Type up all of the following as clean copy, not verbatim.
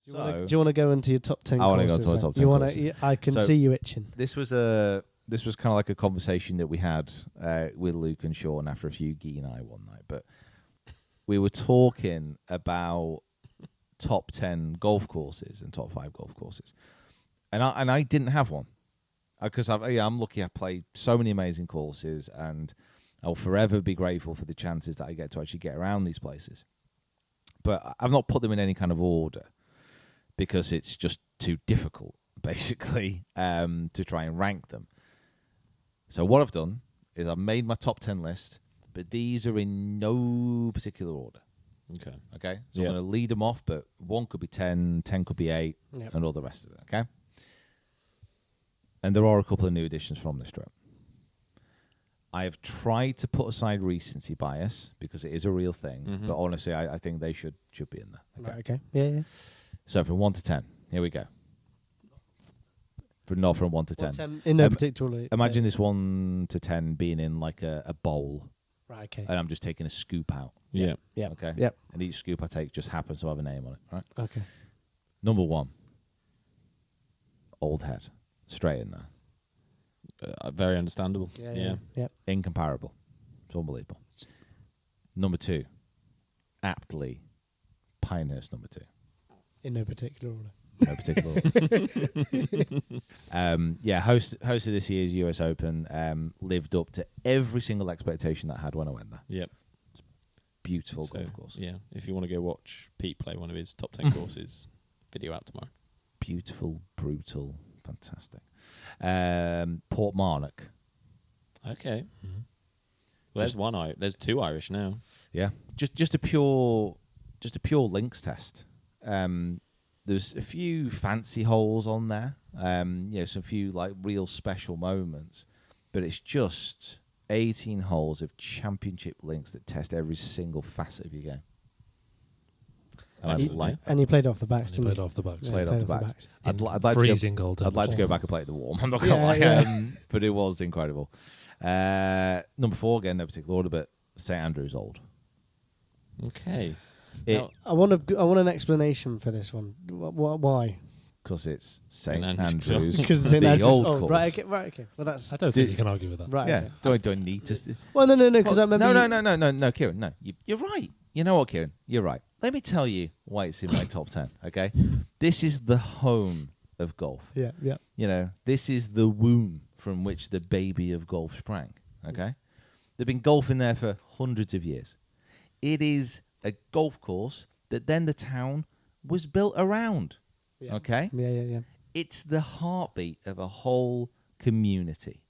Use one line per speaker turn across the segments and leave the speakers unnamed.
Do you want to go into your top 10
I want to
courses?
go to the top 10 courses.
I can see you itching.
This was kind of like a conversation that we had with Luke and Sean after a few Gee and I one night. But we were talking about top 10 golf courses and top 5 golf courses. And I didn't have one. Because I'm lucky I played so many amazing courses, and I'll forever be grateful for the chances that I get to actually get around these places. But I've not put them in any kind of order because it's just too difficult, basically, to try and rank them. So what I've done is I've made my top 10 list, but these are in no particular order. Okay? So I'm going to lead them off, but 1 could be 10, 10 could be 8, and all the rest of it, okay? And there are a couple of new additions from this trip. I have tried to put aside recency bias because it is a real thing, but honestly, I think they should be in there.
Okay. Yeah.
So from 1 to 10, here we go. From 1 to 10.
In no particular.
Imagine this 1 to 10 being in like a bowl.
Right. Okay.
And I'm just taking a scoop out.
Yeah.
Okay.
Yep.
And each scoop I take just happens to have a name on it. Right.
Okay.
Number 1. Old Head. Straight in there.
Very understandable.
Yeah.
Incomparable. It's unbelievable. Number 2. Aptly. Pinehurst number 2.
In no particular order.
No particular order. Hosted this year's US Open, lived up to every single expectation that I had when I went there.
Yep.
Beautiful golf course.
Yeah, if you want to go watch Pete play one of his top 10 courses, video out tomorrow.
Beautiful, brutal, fantastic. Port Marnock.
Okay. Well, there's 2 Irish now.
Yeah. Just a pure links test. There's a few fancy holes on there. Some few like real special moments, but it's just 18 holes of championship links that test every single facet of your game.
And you played off the backs.
Played off the backs.
Yeah,
Played off the backs. I'd like
freezing cold.
I'd like to go back and play at the warm. I'm not gonna lie, but it was incredible. Number 4 again, no particular order, but St Andrews Old.
Okay.
I want an explanation for this one. Why?
Because it's St Andrews.
Because
the
St Andrews
old
Old.
course.
Right. Okay. Well, that's.
I don't think you can argue with that.
Right.
Yeah.
Okay.
Do I need to?
Well, no. Because I remember.
No, Kieran. No, you're right. You know what, Kieran? You're right. Let me tell you why it's in my top 10. Okay. This is the home of golf.
Yeah.
You know, this is the womb from which the baby of golf sprang. Okay. They've been golfing there for hundreds of years. It is a golf course that then the town was built around.
Yeah.
Okay?
Yeah.
It's the heartbeat of a whole community.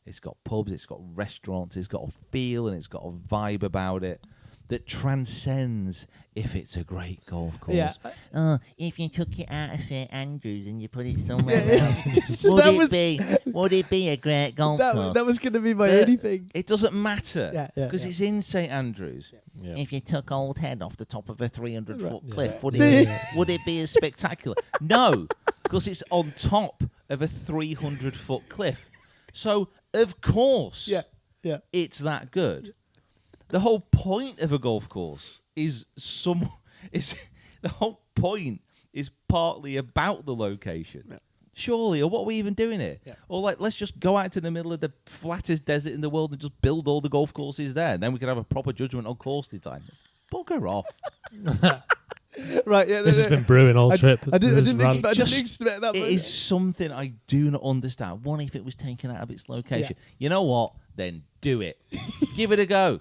It's got pubs, it's got restaurants, it's got a feel and it's got a vibe about it that transcends if it's a great golf course.
Yeah.
If you took it out of St Andrews and you put it somewhere else,
So
would it be a great golf course?
that was going to be my only thing.
It doesn't matter because
Yeah.
it's in St Andrews.
Yeah.
If you took Old Head off the top of a 300-foot cliff, would
Would it be as spectacular? No, because it's on top of a 300-foot cliff. So, of course, it's that good. The whole point of a golf course is the whole point is partly about the location. Yeah. Surely, or what are we even doing here? Yeah. Or like, let's just go out to the middle of the flattest desert in the world and just build all the golf courses there. And then we can have a proper judgment on course design. Bugger off.
Right, yeah.
This has been brewing all trip.
I didn't expect that.
It is something I do not understand. What if it was taken out of its location? Yeah. You know what? Then do it. Give it a go.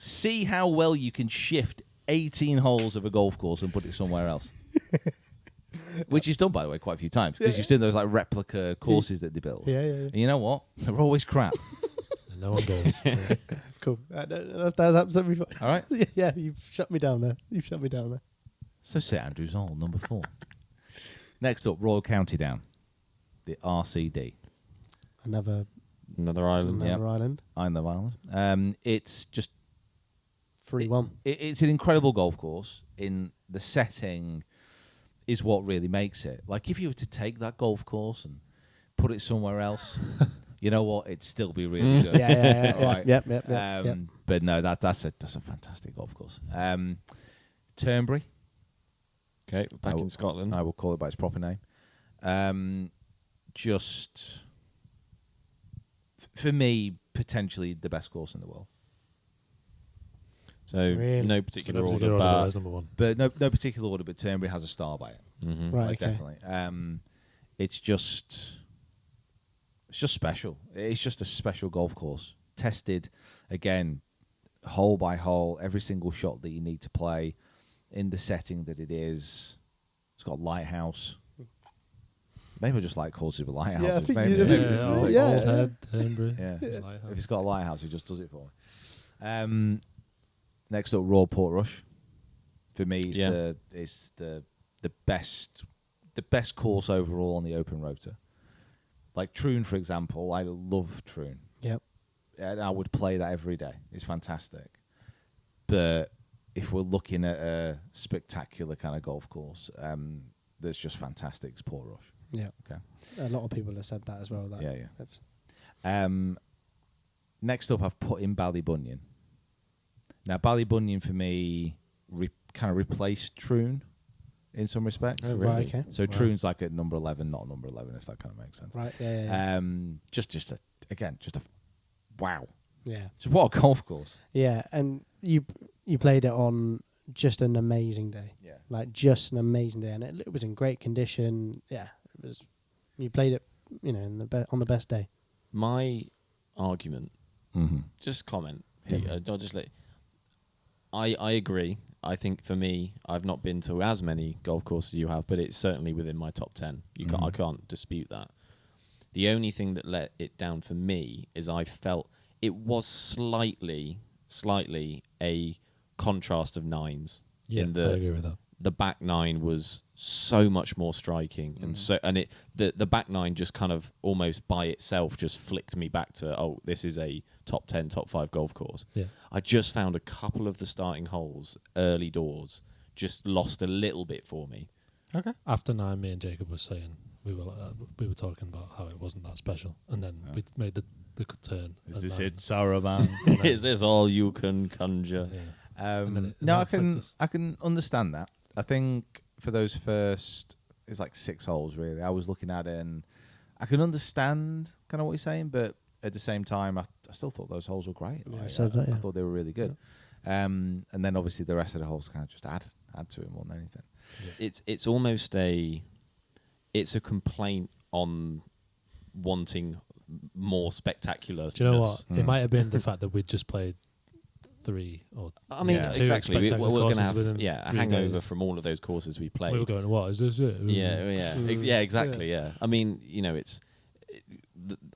See how well you can shift 18 holes of a golf course and put it somewhere else. Which is done, by the way, quite a few times. Because you've seen those like replica courses that they build.
Yeah.
And you know what? They're always crap.
No one goes.
Cool. That's absolutely fine.
All right?
Yeah, you've shut me down there.
So St Andrews Old, number 4. Next up, Royal County Down. The RCD.
Another island.
Another island.
Island of Ireland. It's just
3-1.
It's an incredible golf course. In the setting is what really makes it. Like if you were to take that golf course and put it somewhere else, you know what? It'd still be really good.
Yeah. Yep.
But no, that's a fantastic golf course. Turnberry.
Okay, back in Scotland.
I will call it by its proper name. Just for me, potentially the best course in the world.
So
Really?
no
So
particular
no
order,
particular order,
but
there's number one.
But no particular order. But Turnberry has a star by it.
Mhm.
Right.
Like,
Okay.
definitely. It's just special. It's just a special golf course. Tested again, hole by hole, every single shot that you need to play in the setting that it is. It's got a lighthouse. Maybe I just like courses with lighthouses.
Yeah, I think
maybe,
you-
maybe
yeah,
this is
oh,
like-
yeah.
Old Head, Turnberry.
yeah.
It's like
If it's got a lighthouse, it just does it for me. Next up, Royal Portrush. For me, it's the best course overall on the open rotor. Like Troon, for example, I love Troon.
Yep.
And I would play that every day. It's fantastic. But if we're looking at a spectacular kind of golf course, that's just fantastic. It's Portrush.
Yeah.
Okay.
A lot of people have said that as well. That
Yeah.
that's-
Next up, I've put in Ballybunion. Now, Ballybunion for me kind of replaced Troon in some respects.
Oh,
Right.
really?
Okay.
So
Wow.
Troon's like at number 11, not number 11, if that kind of makes sense.
Right. Yeah.
Just a wow.
Yeah.
So what a golf course.
Yeah. And you played it on just an amazing day.
Yeah.
Like just an amazing day, and it was in great condition. Yeah. It was. You played it, in on the best day.
My argument,
Mm-hmm.
just comment.
Yeah.
I'll just let. I agree. I think for me, I've not been to as many golf courses you have, but it's certainly within my top 10. I can't dispute that. The only thing that let it down for me is I felt it was slightly a contrast of nines.
Yeah,
in
I agree with that.
the back nine was so much more striking, and the back nine just kind of almost by itself just flicked me back to this is a top 10, top 5 golf course.
Yeah.
I just found a couple of the starting holes early doors just lost a little bit for me.
Okay.
After 9, me and Jacob was saying we were talking about how it wasn't that special, and then we made the turn.
Is
at
this
9.
it, Saruman?
Is this all you can conjure?
Yeah. And then
No, I
it affected
can
us.
I can understand that. I think for those first, it's like 6 holes really. I was looking at it and I can understand kind of what you're saying, but at the same time, I still thought those holes were great.
Yeah,
Like,
so that,
I
yeah.
thought they were really good. And then obviously the rest of the holes kind of just add to it more than anything.
It's almost a complaint on wanting more spectacular.
Do you know what? It might have been the fact that we'd just played 3 or
I mean,
Yeah.
exactly.
Two
We're
spectacular
going to
courses
have
within
a
3
hangover
days.
from all of those courses we played.
we were going, what, is this it?
Yeah, exactly. Yeah, I mean,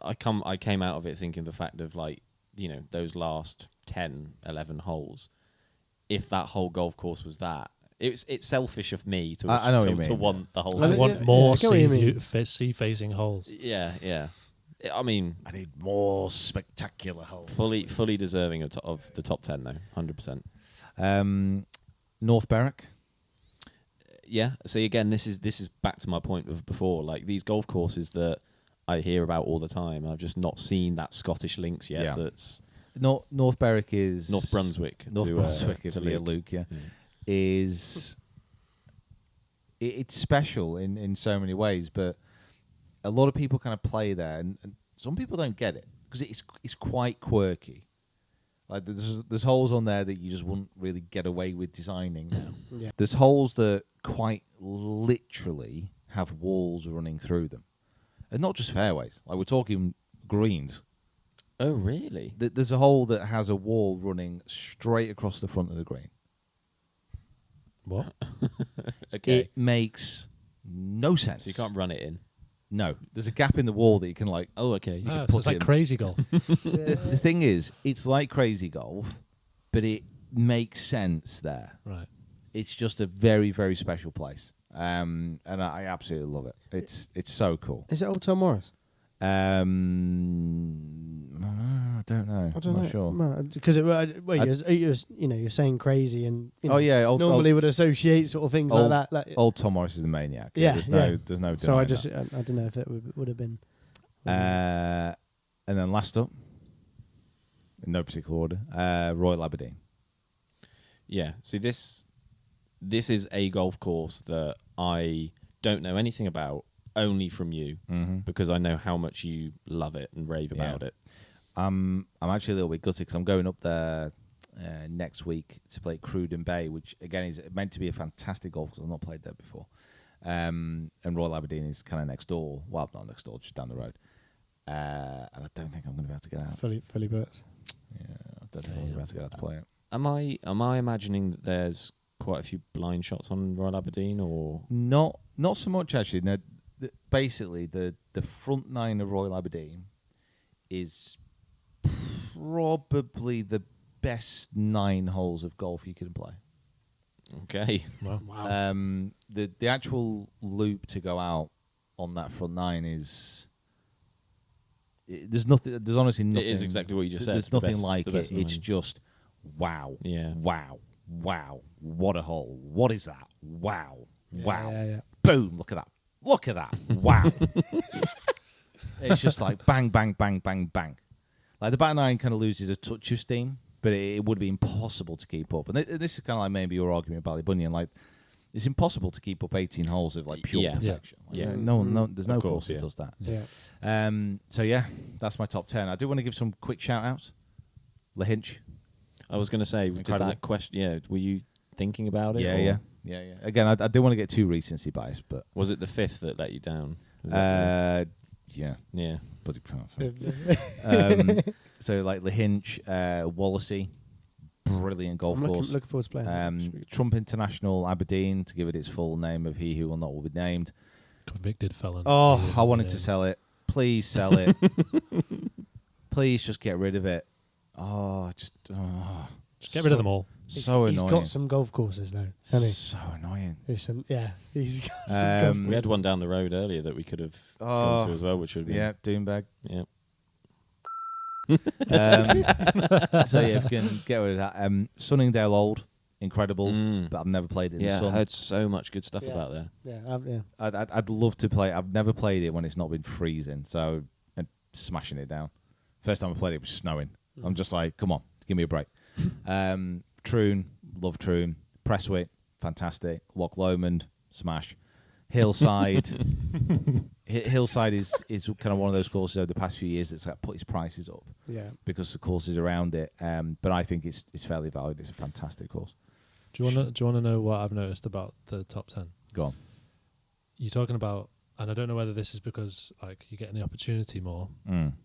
I came out of it thinking the fact of those last 10, 11 holes. If that whole golf course was that, it's selfish of me to
I know what you
to
mean,
want the whole.
I
I
mean,
thing.
want
yeah,
more
I get what you mean.
sea-facing holes.
Yeah. I mean,
I need more spectacular holes.
fully deserving of the top 10 though, 100%.
North Berwick.
Yeah. See, again, this is back to my point of before. Like these golf courses that I hear about all the time, I've just not seen that Scottish links yet.
Yeah.
That's
North Berwick is
North Brunswick.
North
to,
Brunswick
to
is Luke.
Luke.
Yeah. Is it's special in so many ways, but a lot of people kind of play there, and some people don't get it because it's quite quirky. Like there's holes on there that you just wouldn't really get away with designing now.
Yeah.
There's holes that quite literally have walls running through them, and not just fairways. Like we're talking greens.
Oh, really?
There's a hole that has a wall running straight across the front of the green.
What?
Okay.
It makes no sense.
So you can't run it in.
No, there's a gap in the wall that you can like.
Oh, okay.
can
So
put
it's
it
like
in.
crazy golf.
The thing is, it's like crazy golf, but it makes sense there.
Right.
It's just a very, very special place, and I absolutely love it. It's so cool.
Is it Old Tom Morris?
I don't know.
I don't
I'm
know.
not sure.
Because you're saying crazy, and
Oh yeah,
normally would associate sort of things
old-
like that.
Old Tom Morris is the maniac.
Yeah,
there's
yeah.
no.
So I
denying
don't know if it would have been.
that. And then last up, in no particular order, Royal Aberdeen.
Yeah. See, this this is a golf course that I don't know anything about, only from you, because I know how much you love it and rave about it.
I'm actually a little bit gutted because I'm going up there next week to play at Cruden Bay, which again is meant to be a fantastic golf course. I've not played there before. And Royal Aberdeen is kind of next door. Well, not next door, just down the road. And I don't think I'm going to be able to get out.
Fully booked.
Yeah, I don't think I'm going to be able to get out to play it.
Am I imagining that there's quite a few blind shots on Royal Aberdeen, or
Not so much actually. No, basically, the front nine of Royal Aberdeen is probably the best 9 holes of golf you can play.
okay?
Wow.
The actual loop to go out on that front 9 is there's nothing. There's honestly nothing.
It is exactly what you just said.
There's
The
nothing
best-
like
the
it.
best
It's
nine.
just wow.
Yeah.
Wow. What a hole. What is that? Wow. Wow.
Yeah.
Boom. Look at that. Look at that. Wow. It's just like bang, bang, bang, bang, bang. Like the back 9 kind of loses a touch of steam, but it would be impossible to keep up. And this is kind of like maybe your argument about Ballybunion. Like, it's impossible to keep up 18 holes of like pure
Yeah.
perfection. Like,
Yeah.
no, there's no
Of
course
course,
that
yeah.
does that.
Yeah.
So yeah, that's my top 10. I do want to give some quick shout outs. Hinch.
I was going to say, did
Incredible.
that question? Yeah, were you thinking about it?
Yeah. Again, I do want to get too recency biased, but
Was it the 5th that let you down? Was that
yeah,
yeah.
bloody so like Hinch, Wallasey, brilliant golf
I'm
course.
looking forward to playing.
Trump International Aberdeen, to give it its full name of He Who Will Not Will Be Named.
Convicted felon.
Oh,
Yeah,
I wanted
yeah.
to sell it. Please sell it. Please just get rid of it.
Just get rid of them all.
So
He's
annoying.
got some golf courses though, hasn't he?
So annoying.
He's got some golf
We had one down the road earlier that we could have gone to as well, which would be
Yeah, Doombag.
yeah.
So yeah, if you can get rid of that. Sunningdale Old, incredible,
Mm.
but I've never played it in
Yeah,
the
I
sun.
heard so much good stuff
Yeah.
about there.
Yeah.
I'd love to play. I've never played it when it's not been freezing, so I'm smashing it down. First time I played it was snowing. I'm just like, come on, give me a break. Troon, love Troon. Prestwick, fantastic. Loch Lomond, smash. Hillside, Hillside is kind of one of those courses over the past few years that's like put its prices up
Yeah.
because the courses around it. But I think it's fairly valued. It's a fantastic course.
Do you want to know what I've noticed about the top 10?
Go on.
You're talking about, and I don't know whether this is because like you're getting the opportunity more,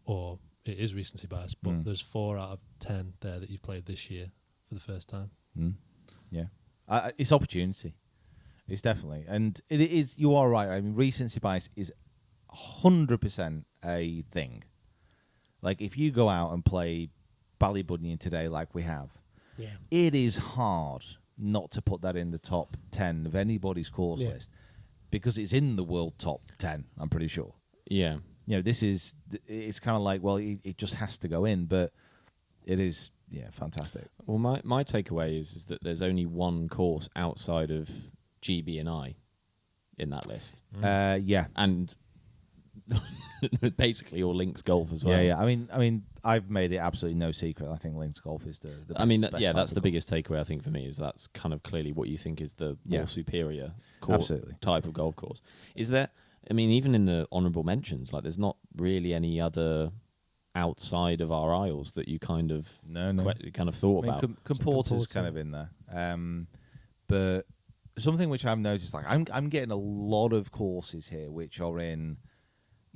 or it is recency bias, but there's 4 out of 10 there that you've played this year for the first time.
Yeah, it's opportunity. It's definitely, and it is. You are right. I mean, recency bias is 100% a thing. Like if you go out and play Ballybunion today, like we have,
Yeah.
it is hard not to put that in the top 10 of anybody's course
Yeah.
list because it's in the world top 10. I'm pretty sure.
Yeah.
You know, it's kind of like, well, it just has to go in, but it is, fantastic.
Well, my takeaway is that there's only one course outside of GB and I in that list,
Yeah.
and basically all links golf as well.
Yeah. I mean, I've made it absolutely no secret. I think links golf is the best.
I mean,
best
yeah,
type
that's
of
the
golf.
biggest takeaway I think for me is that's kind of clearly what you think is the
Yeah.
more superior
Absolutely.
type of golf course. Is there? I mean, even in the honourable mentions, like there's not really any other outside of our Isles that you kind of kind of thought about.
Comporter's kind of in there, but something which I've noticed, like I'm getting a lot of courses here which are in,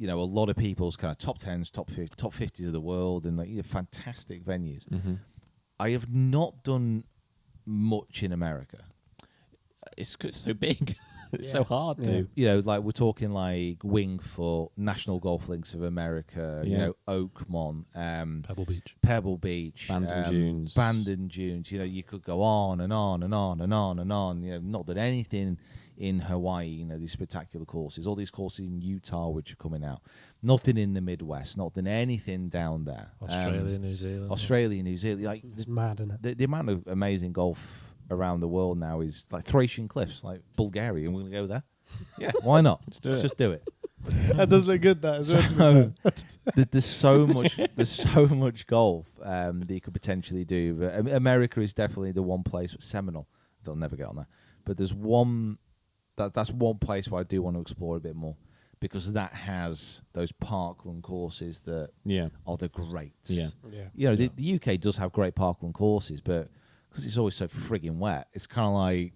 a lot of people's kind of top 10s, top 50s of the world, and like fantastic venues.
Mm-hmm.
I have not done much in America.
It's so big. It's so hard
Yeah.
to.
Like we're talking like Wingfoot, National Golf Links of America,
Yeah.
Oakmont,
Pebble Beach.
Bandon Dunes.
Bandon Dunes. You could go on and on and on and on and on. Not that anything in Hawaii, these spectacular courses, all these courses in Utah which are coming out. Nothing in the Midwest, not done anything down there.
Australia, New Zealand.
New Zealand. Like
It's mad, isn't it?
the amount of amazing golf around the world now is like Thracian Cliffs, like Bulgaria, and we're going to go there. Yeah, why not? Let's just do it.
That does look good. That as well. to be fair.
There's so much golf that you could potentially do. But America is definitely the one place. Seminole, they'll never get on there. But there's that's one place where I do want to explore a bit more, because that has those parkland courses that are the greats.
Yeah.
The UK does have great parkland courses, but because it's always so frigging wet, it's kind of like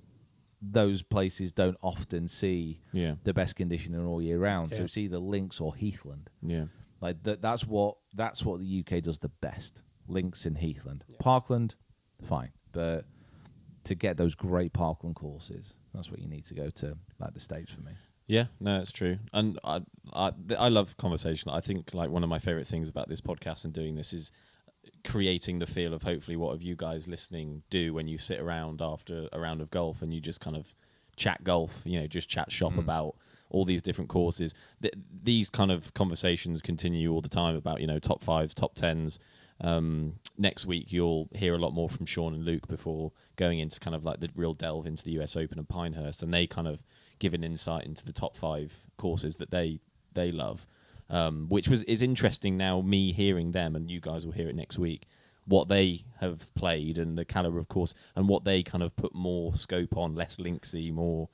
those places don't often see the best conditioning all year round. So it's either links or heathland.
Yeah.
Like that's what the UK does the best. Links in heathland. Parkland, fine, but to get those great parkland courses, that's what you need to go to, like the States for me.
Yeah, no, it's true, and I love conversation. I think like one of my favorite things about this podcast and doing this is creating the feel of hopefully what of you guys listening do when you sit around after a round of golf and you just kind of chat golf, just chat shop about all these different courses. These kind of conversations continue all the time about top fives, top tens. Next week you'll hear a lot more from Sean and Luke before going into kind of like the real delve into the US Open and Pinehurst, and they kind of give an insight into the top 5 courses that they love, which is interesting now, me hearing them, and you guys will hear it next week, what they have played and the caliber of course, and what they kind of put more scope on, less linksy, more.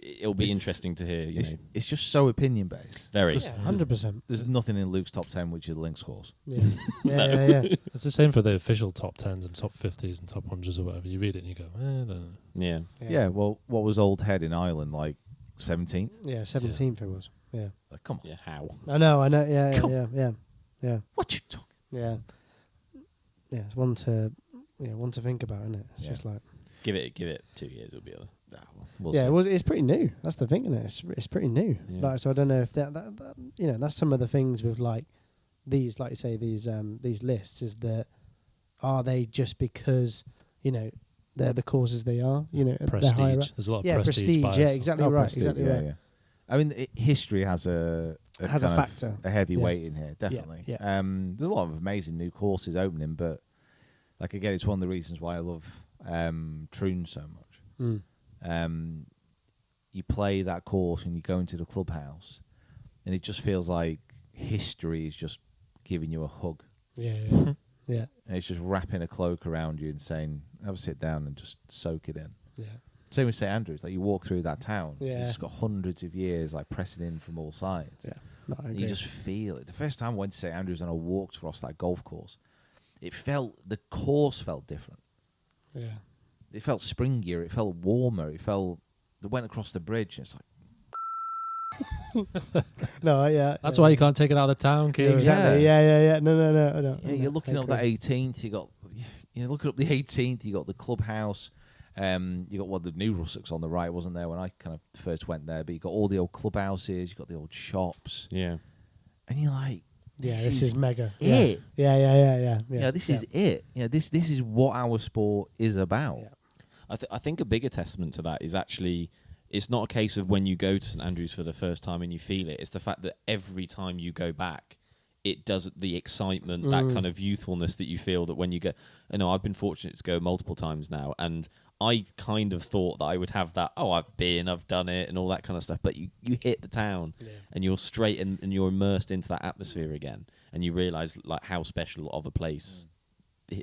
It'll be interesting to hear.
It's just so opinion based.
Very.
100%.
There's nothing in Luke's top 10 which is links course.
Yeah. Yeah.
It's the same for the official top 10s and top 50s and top 100s or whatever. You read it and you go, I don't know.
Yeah. Well, what was Old Head in Ireland like? 17th?
Yeah, 17th it was. Yeah.
Like, come on.
Yeah. How?
I know. Yeah.
What you talking?
Yeah. Yeah, it's one to think about, isn't it? It's just like
give it 2 years, it'll be other.
We'll see.
It's pretty new. That's the thing, isn't it? It's pretty new.
Yeah.
Like, so I don't know if that that's some of the things with like these, like you say, these lists, is that are they just because they're the courses they are,
Prestige.
they're higher up?
There's a lot of prestige bias.
Yeah, exactly right.
Prestige,
Exactly right.
Yeah. I mean, history has a
factor,
a heavy weight in here, definitely.
Yeah.
There's a lot of amazing new courses opening, but like again, it's one of the reasons why I love Troon so much. You play that course and you go into the clubhouse, and it just feels like history is just giving you a hug.
Yeah. Yeah.
And it's just wrapping a cloak around you and saying, "Have a sit down and just soak it in."
Yeah.
Same with St Andrews. Like you walk through that town,
Yeah.
it's got hundreds of years like pressing in from all sides.
Yeah. No, I
And
agree.
you just feel it. The first time I went to St Andrews and I walked across that golf course, the course felt different.
Yeah.
It felt springier. It felt warmer. It went across the bridge. And it's like,
No, yeah.
That's why you can't take it out of the town, Kieran.
Exactly. Yeah. No.
yeah, you're looking up that 18th. You're looking up the 18th. You got the clubhouse. You got the new Russocks on the right, wasn't there when I kind of first went there? But you got all the old clubhouses. You got the old shops.
Yeah.
And you're like,
this is mega.
it.
Yeah.
Yeah, this is it. Yeah, this is what our sport is about.
Yeah.
I think a bigger testament to that is actually, it's not a case of when you go to St Andrews for the first time and you feel it. It's the fact that every time you go back, it does the excitement, that kind of youthfulness that you feel that when you go. I've been fortunate to go multiple times now, and I kind of thought that I would have that, I've done it and all that kind of stuff. But you hit the town and you're straight and you're immersed into that atmosphere again, and you realise like how special of a place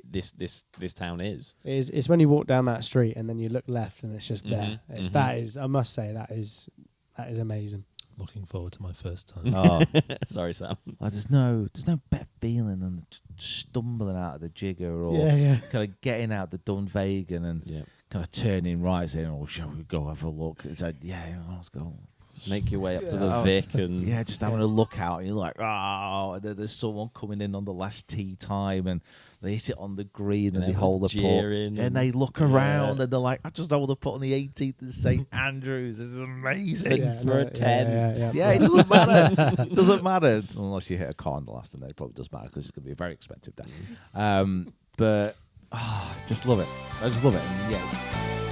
this town is.
It's when you walk down that street and then you look left and it's just there. That is, I must say, that is amazing.
Looking forward to my first time.
Oh,
Sorry, Sam.
like there's no better feeling than stumbling out of the jigger or kind of getting out the Dunvegan and kind of turning right, saying, shall we go have a look? It's like, let's go.
Make your way up to the Vic and
just having a look out, and you're like, and then there's someone coming in on the last tee time, and they hit it on the green and they hold the putt, and they look around and they're like, I just don't want to put on the 18th in St Andrews. This is amazing.
for a 10.
Yeah, it doesn't matter. It doesn't matter unless you hit a car on the last, and then it probably does matter because it's going to be a very expensive day. But just love it. I just love it. And